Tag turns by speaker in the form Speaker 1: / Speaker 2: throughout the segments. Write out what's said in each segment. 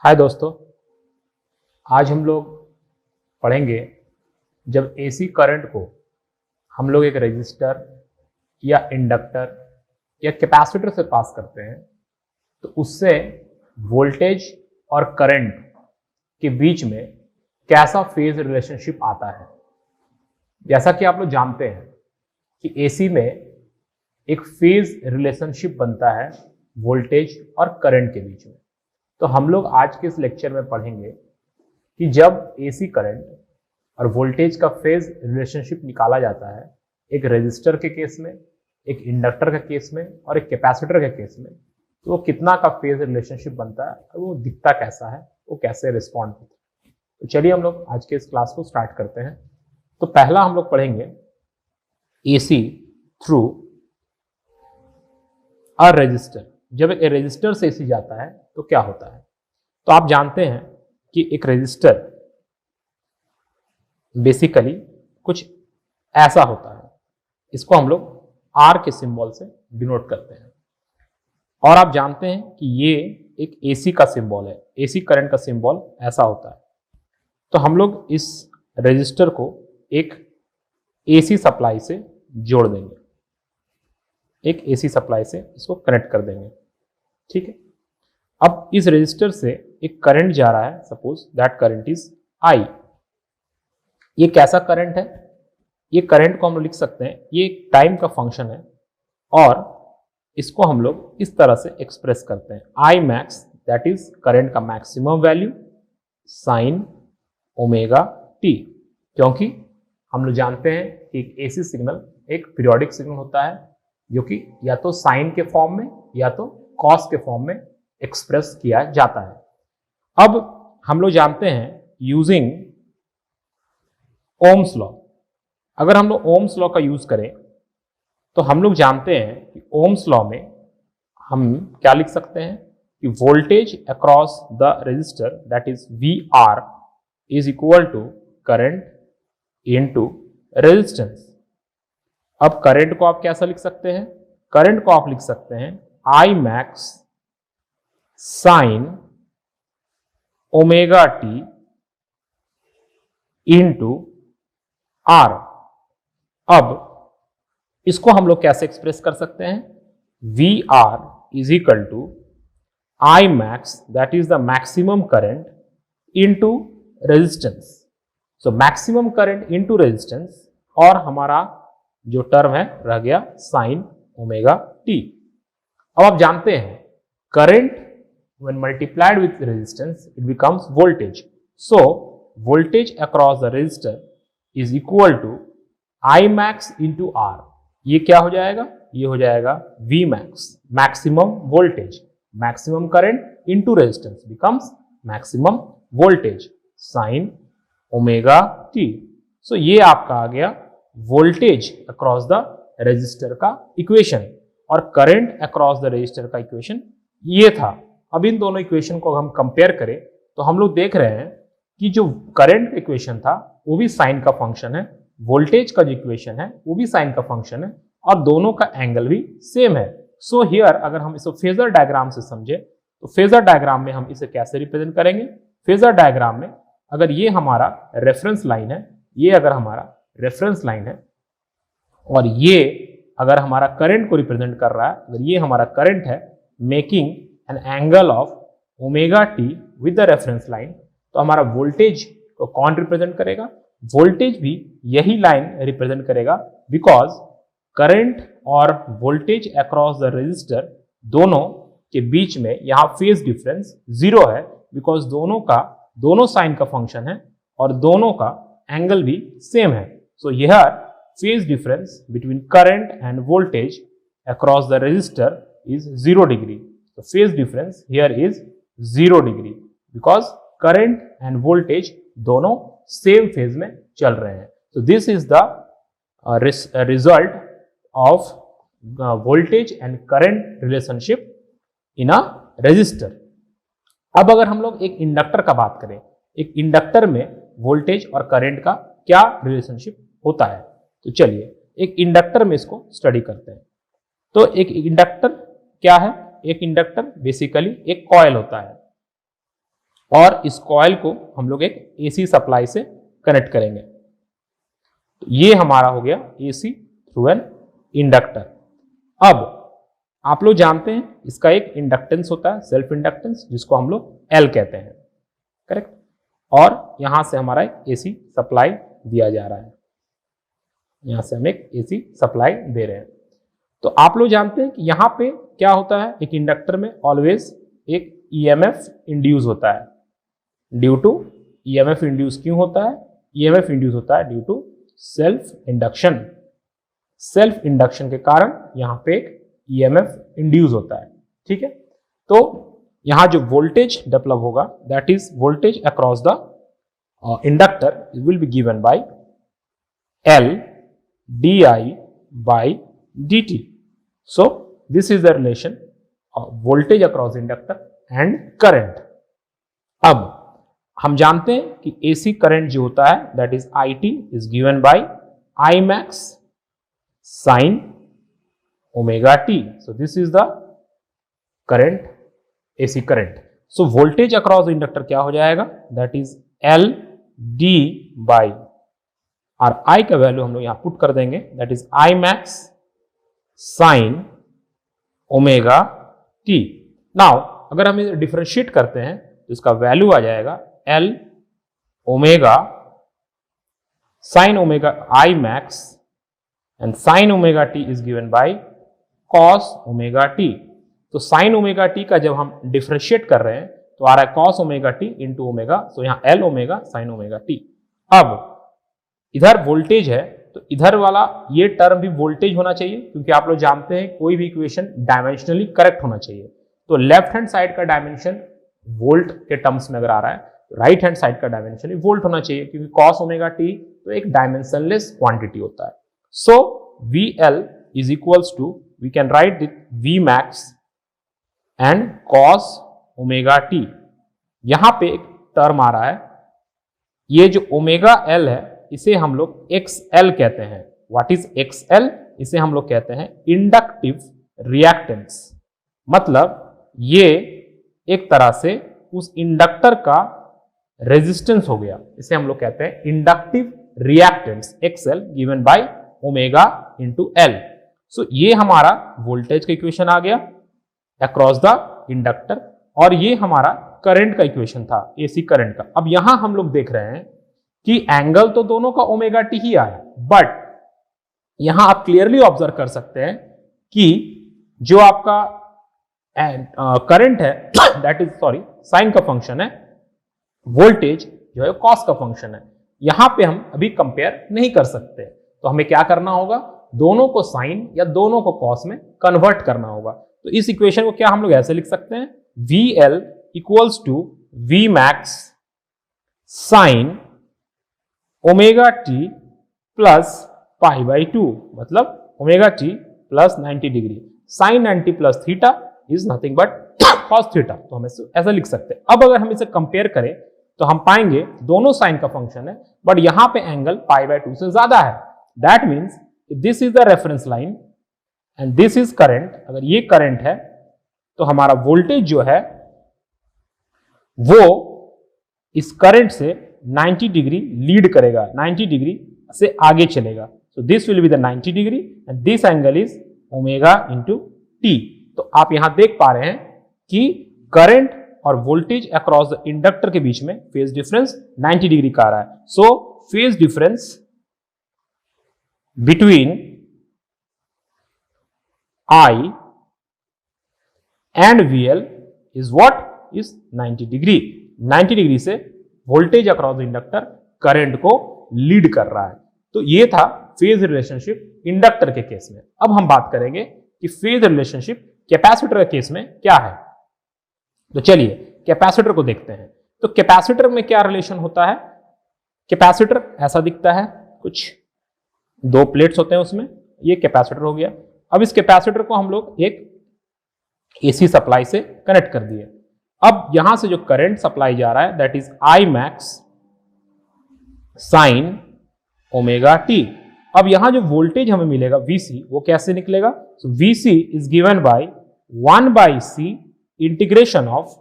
Speaker 1: हाय दोस्तों, आज हम लोग पढ़ेंगे जब एसी करंट को हम लोग एक रेजिस्टर या इंडक्टर या कैपेसिटर से पास करते हैं तो उससे वोल्टेज और करंट के बीच में कैसा फेज रिलेशनशिप आता है। जैसा कि आप लोग जानते हैं कि एसी में एक फेज रिलेशनशिप बनता है वोल्टेज और करंट के बीच में। तो हम लोग आज के इस लेक्चर में पढ़ेंगे कि जब एसी करंट और वोल्टेज का फेज रिलेशनशिप निकाला जाता है एक रेजिस्टर के केस में, एक इंडक्टर के केस में और एक कैपेसिटर के केस में, तो वो कितना का फेज रिलेशनशिप बनता है और वो दिखता कैसा है, वो कैसे रिस्पॉन्ड होता है। तो चलिए हम लोग आज के इस क्लास को स्टार्ट करते हैं। तो पहला हम लोग पढ़ेंगे एसी थ्रू अ रेजिस्टर। जब एक रेजिस्टर से एसी जाता है तो क्या होता है। तो आप जानते हैं कि एक रेजिस्टर बेसिकली कुछ ऐसा होता है, इसको हम लोग आर के सिंबल से डिनोट करते हैं। और आप जानते हैं कि ये एक एसी का सिंबल है, एसी करंट का सिंबल ऐसा होता है। तो हम लोग इस रेजिस्टर को एक एसी सप्लाई से जोड़ देंगे, एक एसी सप्लाई से इसको कनेक्ट कर देंगे, ठीक है। अब इस रेजिस्टर से एक करंट जा रहा है, suppose that current is I. ये कैसा करंट है, ये करंट को हम लोग लिख सकते हैं, ये एक टाइम का फंक्शन है और इसको हम लोग इस तरह से एक्सप्रेस करते हैं, I max that is current का maximum value sine omega T. क्योंकि हम लोग जानते हैं कि एक एसी सिग्नल एक पीरियोडिक सिग्नल होता है जो कि या तो साइन के फॉर्म में या तो कॉस के फॉर्म में एक्सप्रेस किया जाता है। अब हम लोग जानते हैं यूजिंग ओम्स लॉ, अगर हम लोग ओम्स लॉ का यूज करें तो हम लोग जानते हैं कि ओम्स लॉ में हम क्या लिख सकते हैं कि voltage across the resistor that is V R is equal to current into resistance. अब करंट को आप कैसा लिख सकते हैं, करंट को आप लिख सकते हैं I max sine omega T into R. अब इसको हम लोग कैसे एक्सप्रेस कर सकते हैं, V R is equal to I max that is the maximum current into resistance. So maximum current into resistance और हमारा जो टर्म है रह गया साइन ओमेगा टी। अब आप जानते हैं current when multiplied with resistance it becomes voltage, so voltage across the resistor is equal to I max into R। ये क्या हो जाएगा, ये हो जाएगा V max, maximum voltage, maximum current into resistance becomes maximum voltage sin omega t। so ये आपका आ गया वोल्टेज अक्रॉस द रेजिस्टर का इक्वेशन और करंट अक्रॉस द रेजिस्टर का इक्वेशन ये था। अब इन दोनों इक्वेशन को हम कंपेयर करें तो हम लोग देख रहे हैं कि जो करंट इक्वेशन था वो भी साइन का फंक्शन है, वोल्टेज का जो इक्वेशन है वो भी साइन का फंक्शन है और दोनों का एंगल भी सेम है। सो हियर अगर हम इसे फेजर डायग्राम से समझे तो फेजर डायग्राम में हम इसे कैसे रिप्रेजेंट करेंगे। फेजर डायग्राम में अगर ये हमारा रेफरेंस लाइन है, ये अगर हमारा रेफरेंस लाइन है और ये अगर हमारा करंट को रिप्रेजेंट कर रहा है, अगर ये हमारा करंट है making an angle of omega T with the reference line, तो हमारा वोल्टेज को कौन रिप्रेजेंट करेगा, वोल्टेज भी यही लाइन रिप्रेजेंट करेगा बिकॉज करंट और वोल्टेज अक्रॉस द रेजिस्टर दोनों के बीच में यहाँ फेज डिफरेंस जीरो है बिकॉज दोनों साइन का फंक्शन है और दोनों का एंगल भी सेम है। So here phase difference between current and voltage across the resistor is 0 degree. The phase difference here is 0 degree because current and voltage दोनों same phase में चल रहे हैं। So this is the result of voltage and current relationship in a resistor। अब अगर हम लोग एक इंडक्टर का बात करें, एक इंडक्टर में वोल्टेज और करंट का क्या रिलेशनशिप होता है, तो चलिए एक इंडक्टर में इसको स्टडी करते हैं। तो एक इंडक्टर क्या है, एक इंडक्टर बेसिकली एक कॉइल होता है और इस कॉइल को हम लोग एक एसी सप्लाई से कनेक्ट करेंगे। तो ये हमारा हो गया एसी थ्रू एन इंडक्टर। अब आप लोग जानते हैं इसका एक इंडक्टेंस होता है, सेल्फ इंडक्टेंस, जिसको हम लोग एल कहते हैं, करेक्ट। और यहां से हमारा एक एसी सप्लाई दिया जा रहा है, यहां से हम एक एसी सप्लाई दे रहे हैं। तो आप लोग जानते हैं कि यहां पे क्या होता है, एक इंडक्टर में ऑलवेज एक ईएमएफ इंड्यूस होता है। ड्यू टू ईएमएफ इंड्यूस क्यों होता है? ईएमएफ इंड्यूस होता है due to self induction. Self induction के कारण यहां पे एक ईएमएफ इंड्यूस होता है, ठीक है। तो यहां जो वोल्टेज डेवलप होगा that is voltage across the inductor will be given by L di by dt. So this is the relation of voltage across inductor and current. अब हम जानते हैं कि AC करंट जो होता है that is IT is given by I max sin omega t. So this is the current, AC current. So voltage across inductor क्या हो जाएगा? That is L d by, और I का वैल्यू हम लोग यहां पुट कर देंगे, that is I max sin omega t. Now अगर हम इसे डिफरेंशिएट करते हैं तो इसका वैल्यू आ जाएगा L omega sin omega I max and sin omega t is given by cos omega t. तो sin ओमेगा t का जब हम डिफरेंशिएट कर रहे हैं तो आ रहा है cos omega t into omega, तो यहां L omega sin omega t. अब इधर वोल्टेज है तो इधर वाला ये टर्म भी वोल्टेज होना चाहिए, क्योंकि आप लोग जानते हैं कोई भी इक्वेशन डायमेंशनली करेक्ट होना चाहिए। तो लेफ्ट हैंड साइड का डायमेंशन वोल्ट के टर्म्स में अगर आ रहा है तो राइट हैंड साइड का डायमेंशन वोल्ट होना चाहिए, क्योंकि cos ओमेगा t तो एक डायमेंशनलेस क्वांटिटी होता है। So VL is equals to, we can write it V max and cos omega t। यहां पे एक टर्म आ रहा है, ये जो ओमेगा L है इसे हम लोग XL कहते हैं। What is XL? इसे हम लोग कहते हैं इंडक्टिव रिएक्टेंस। मतलब ये एक तरह से उस इंडक्टर का रेजिस्टेंस हो गया, इसे हम लोग कहते हैं inductive reactance XL given by omega into L। सो ये हमारा वोल्टेज का इक्वेशन आ गया अक्रॉस द इंडक्टर, और ये हमारा करंट का इक्वेशन था, एसी करंट का। अब यहां हम लोग देख रहे हैं कि एंगल तो दोनों का ओमेगा टी ही आया, बट यहां आप क्लियरली ऑब्जर्व कर सकते हैं कि जो आपका करंट है दैट इज साइन का फंक्शन है, वोल्टेज जो है कॉस का फंक्शन है। यहां पे हम अभी कंपेयर नहीं कर सकते, तो हमें क्या करना होगा, दोनों को साइन या दोनों को कॉस में कन्वर्ट करना होगा। तो इस इक्वेशन को क्या हम लोग ऐसे लिख सकते हैं, VL equals to V max sine omega T plus pi by 2, मतलब omega T plus 90 degree, sine 90 plus theta is nothing but cos theta. तो हम ऐसा लिख सकते हैं। अब अगर हम इसे कंपेयर करें तो हम पाएंगे दोनों साइन का फंक्शन है, बट यहां पे एंगल पाई बाई 2 से ज्यादा है। That means this is the reference line and this is current. अगर ये करंट है तो हमारा वोल्टेज जो है वो इस करंट से 90 डिग्री लीड करेगा, 90 डिग्री से आगे चलेगा। So this will be the 90 degree and this angle is omega into T. तो आप यहां देख पा रहे हैं कि करंट और वोल्टेज अक्रॉस द इंडक्टर के बीच में फेज डिफरेंस 90 डिग्री का आ रहा है। So phase difference between I and VL is what? is 90 degree. 90 degree से voltage across the inductor current को लीड कर रहा है। तो ये था फेज रिलेशनशिप इंडक्टर के केस में। अब हम बात करेंगे कि फेज रिलेशनशिप कैपेसिटर के केस में क्या है। तो चलिए कैपेसिटर को देखते हैं। तो कैपेसिटर में क्या रिलेशन होता है, कैपेसिटर ऐसा दिखता है, कुछ दो प्लेट्स होते हैं उसमें, ये कैपेसिटर हो गया। अब इस कैपेसिटर को हम लोग एक एसी सप्लाई से कनेक्ट कर दिए। अब यहां से जो करंट सप्लाई जा रहा है that is I max sine omega T. अब यहां जो वोल्टेज हमें मिलेगा VC वो कैसे निकलेगा, सो VC is given by 1/C integration of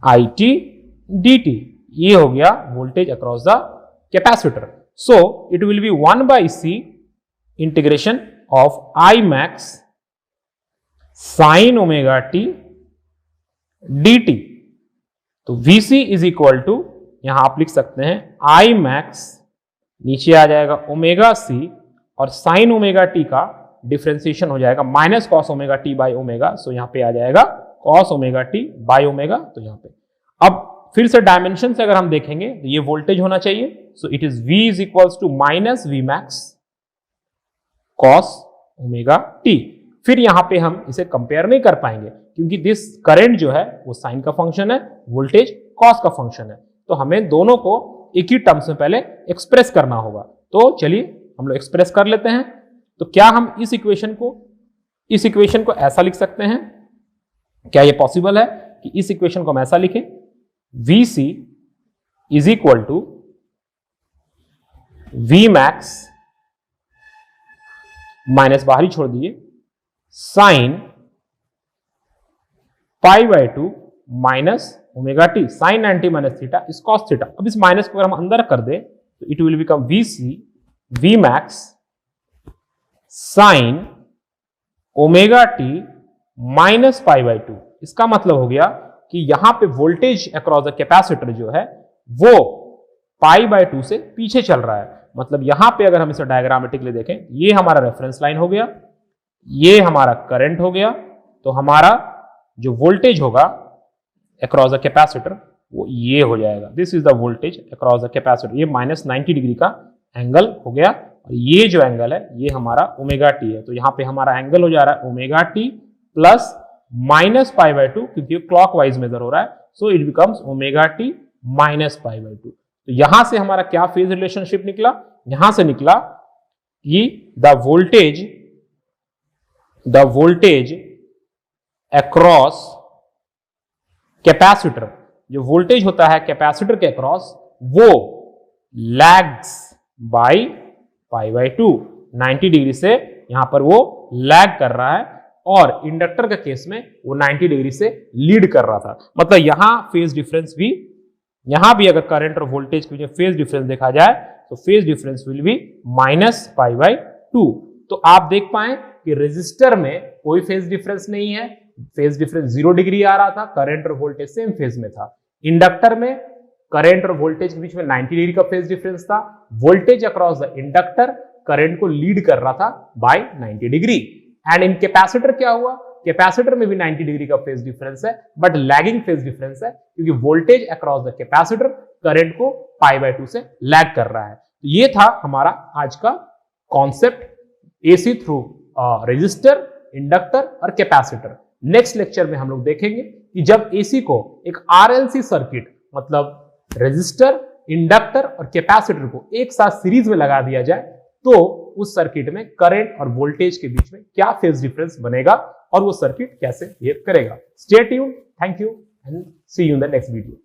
Speaker 1: IT dt, ये हो गया voltage across the capacitor. So it will be 1/c integration of I max sin omega t dt। तो Vc इज इक्वल टू, यहां आप लिख सकते हैं I max, नीचे आ जाएगा ओमेगा c, और साइन ओमेगा टी का डिफ्रेंसिएशन हो जाएगा minus cos omega T by omega. So यहां पे आ जाएगा cos omega T by omega. तो यहां पे अब फिर से डायमेंशन से अगर हम देखेंगे तो ये वोल्टेज होना चाहिए। So it is V is equals to minus V max cos omega T. फिर यहां पे हम इसे कंपेयर नहीं कर पाएंगे क्योंकि दिस करंट जो है वो साइन का फंक्शन है, वोल्टेज कॉस का फंक्शन है। तो हमें दोनों को एक ही टर्म्स में पहले एक्सप्रेस करना होगा। तो चलिए हम लोग एक्सप्रेस कर लेते हैं। तो क्या हम इस इक्वेशन को ऐसा लिख सकते हैं? क्या ये पॉसिबल है कि इस इक्वेशन को हम ऐसा लिखें? Vc is equal to V max minus बाहरी छोड़ दिए sine pi by 2 minus omega T, sine 90 minus theta is cos theta. अब इस माइनस को अगर हम अंदर कर दे तो it will become Vc V max sine omega T minus pi by 2। इसका मतलब हो गया कि यहां पे वोल्टेज अक्रॉस द कैपेसिटर जो है वो पाई बाई 2 से पीछे चल रहा है। मतलब यहां पे अगर हम इसे डायग्रामेटिकली देखें, ये हमारा रेफरेंस लाइन हो गया, ये हमारा करंट हो गया। तो हमारा जो वोल्टेज होगा अक्रॉस द कैपेसिटर वो ये हो जाएगा। This is the voltage across the capacitor. ये माइनस 90 डिग्री का एंगल हो गया, और ये जो एंगल है ये हमारा ओमेगा टी है। तो यहां पे हमारा एंगल हो जा रहा है omega T plus minus pi by 2, क्योंकि क्लॉक वाइज मेजर हो रहा है। So it becomes omega T minus pi by 2। तो यहां से हमारा क्या फेज रिलेशनशिप निकला? यहां से निकला कि द वोल्टेज अक्रॉस कैपेसिटर, जो वोल्टेज होता है कैपेसिटर के अक्रॉस, वो lags by pi by 2, 90 degree से यहां पर वो लैग कर रहा है, और इंडक्टर के केस में वो 90 डिग्री से लीड कर रहा था। मतलब यहां फेज डिफरेंस भी, यहां भी अगर करंट और वोल्टेज के बीच में फेज डिफरेंस देखा जाए तो phase difference will be minus pi by 2। तो आप देख पाए कि रेजिस्टर में कोई फेज डिफरेंस नहीं है, फेज डिफरेंस 0 डिग्री आ रहा था, करंट और वोल्टेज सेम फेज में था। इंडक्टर में करंट और वोल्टेज के बीच में 90 डिग्री का फेज डिफरेंस था। Voltage across the inductor current को लीड कर रहा था by 90 degree. And in capacitor क्या हुआ? कैपेसिटर में भी 90 डिग्री का फेज डिफरेंस है, बट लैगिंग फेज डिफरेंस है, क्योंकि voltage across the capacitor current को पाई बाय 2 से लैग कर रहा है। तो ये था हमारा आज का concept, AC through resistor, inductor और कैपेसिटर। नेक्स्ट लेक्चर में हम लोग देखेंगे कि जब एसी को एक आरएलसी सर्किट, मतलब रेजिस्टर, इंडक्टर और कैपेसिटर को एक साथ सीरीज में लगा दिया जाए तो उस सर्किट में करंट और वोल्टेज के बीच में क्या फेज डिफरेंस बनेगा और वो सर्किट कैसे बिहेव करेगा। Stay tuned, thank you and see you in the next video.